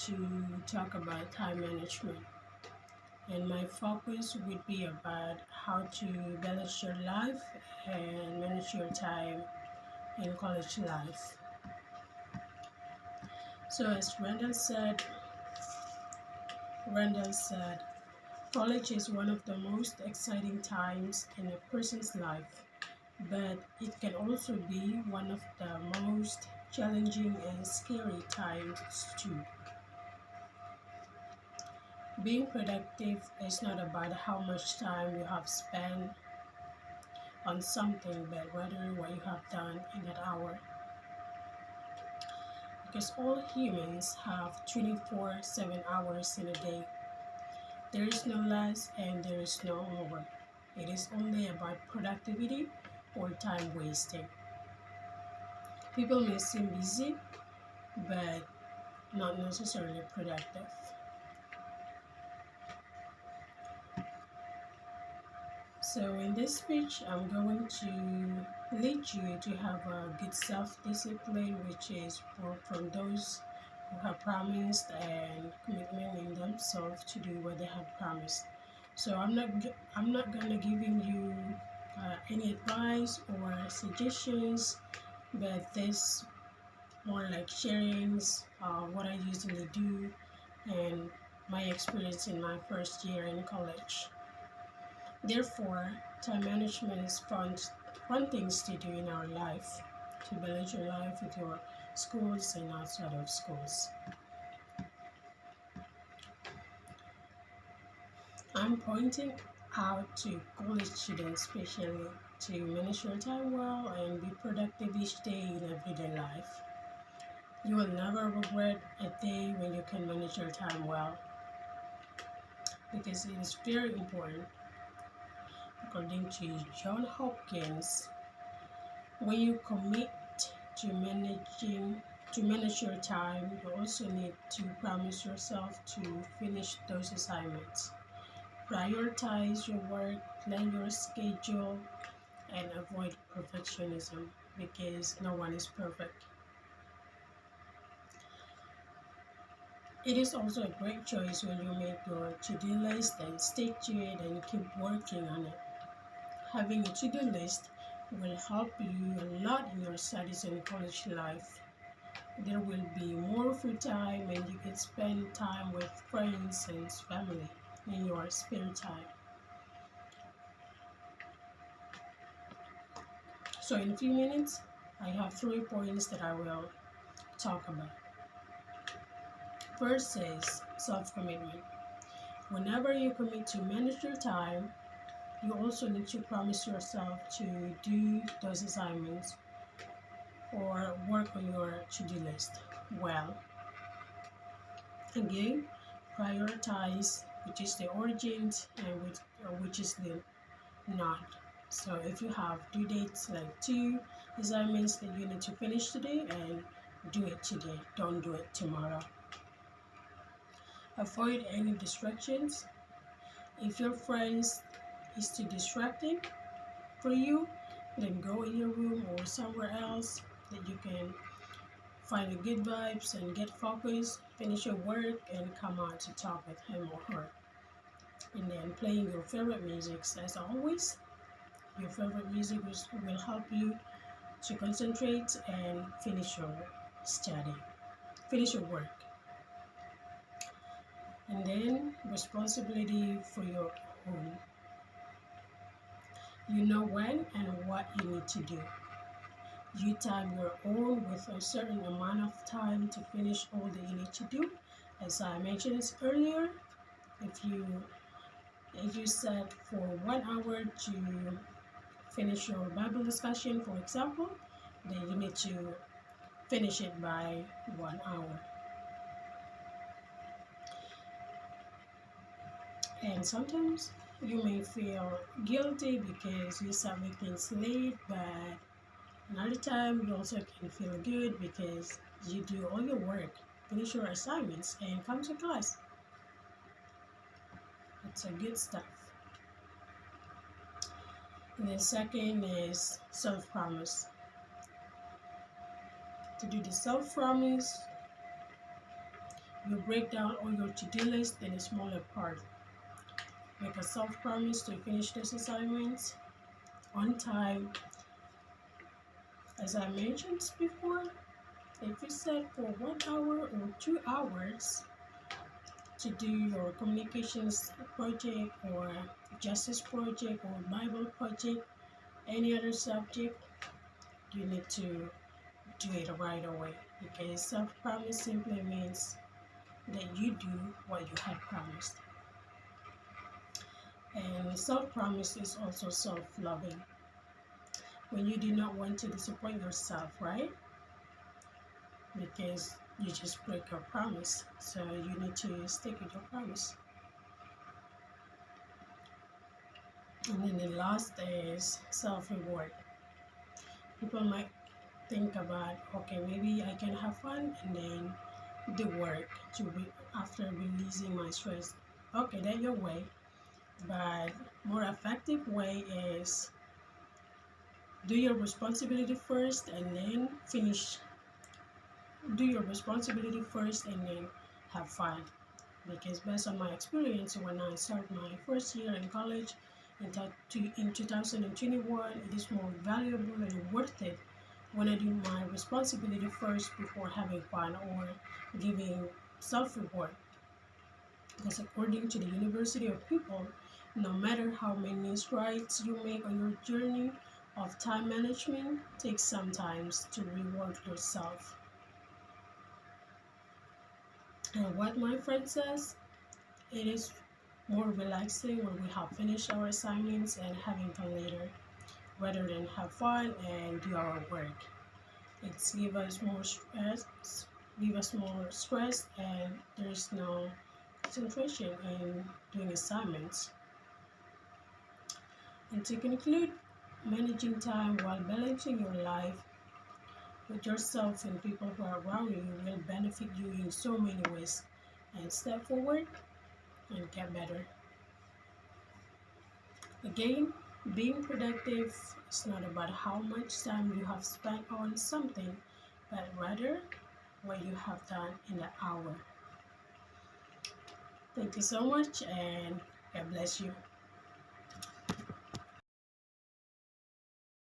to talk about time management, and my focus would be about how to balance your life and manage your time in college life. So, as Randall said, college is one of the most exciting times in a person's life, but it can also be one of the most challenging and scary times too. Being productive is not about how much time you have spent on something, but rather what you have done in that hour. Because all humans have 24/7 hours in a day. There is no less and there is no more. It is only about productivity or time wasting. People may seem busy, but not necessarily productive. So in this speech, I'm going to lead you to have a good self-discipline, which is from those who have promised and commitment in themselves to do what they have promised. So I'm not gonna giving you any advice or suggestions, but this more like sharings, what I usually do, and my experience in my first year in college. Therefore, time management is fun things to do in our life, to balance your life with your schools and outside of schools. I'm pointing out to college students especially to manage your time well and be productive each day in everyday life. You will never regret a day when you can manage your time well, because it is very important. According to John Hopkins, when you commit to manage your time, you also need to promise yourself to finish those assignments. Prioritize your work, plan your schedule, and avoid perfectionism, because no one is perfect. It is also a great choice when you make your to-do list and stick to it and keep working on it. Having a to-do list will help you a lot in your studies and college life. There will be more free time and you can spend time with friends and family in your spare time. So in a few minutes, I have 3 points that I will talk about. First is self-commitment. Whenever you commit to manage your time, you also need to promise yourself to do those assignments or work on your to-do list well. Again, prioritize which is the urgent and which is the not. So if you have due dates like 2 assignments that you need to finish today, and do it today, don't do it tomorrow. Avoid any distractions. If your friends is too distracting for you, then go in your room or somewhere else that you can find a good vibes and get focused, finish your work, and come out to talk with him or her. And then playing your favorite music, as always. Your favorite music will help you to concentrate and finish your study, finish your work. And then responsibility for your own. You know when and what you need to do. You time your own with a certain amount of time to finish all that you need to do. As I mentioned earlier, if you set for 1 hour to finish your Bible discussion, for example, then you need to finish it by 1 hour. And sometimes you may feel guilty because you submit things late, but another time you also can feel good because you do all your work, finish your assignments, and come to class. It's a good stuff. And the second is self-promise. To do the self-promise, You break down all your to-do list in a smaller part. Make a self-promise to finish this assignment on time. As I mentioned before, if you set for 1 hour or 2 hours to do your communications project or justice project or Bible project, any other subject, you need to do it right away, because self-promise simply means that you do what you had promised. And self-promise is also self-loving. When you do not want to disappoint yourself, right? Because you just break your promise, so you need to stick with your promise. And then the last is self-reward. People might think about, okay, maybe I can have fun and then do work after releasing my stress. Okay, that's your way, but more effective way is do your responsibility first and then finish. Do your responsibility first and then have fun. Because based on my experience, when I started my first year in college in 2021, it is more valuable and worth it when I do my responsibility first before having fun or giving self-reward. Because according to the University of People, no matter how many strides you make on your journey of time management, take some time to reward yourself. And what my friend says, it is more relaxing when we have finished our assignments and having fun later, rather than have fun and do our work. It's give us more stress, and there's no concentration in doing assignments. And to conclude, managing time while balancing your life with yourself and people who are around you will benefit you in so many ways. And step forward and get better. Again, being productive is not about how much time you have spent on something, but rather what you have done in the hour. Thank you so much, and God bless you.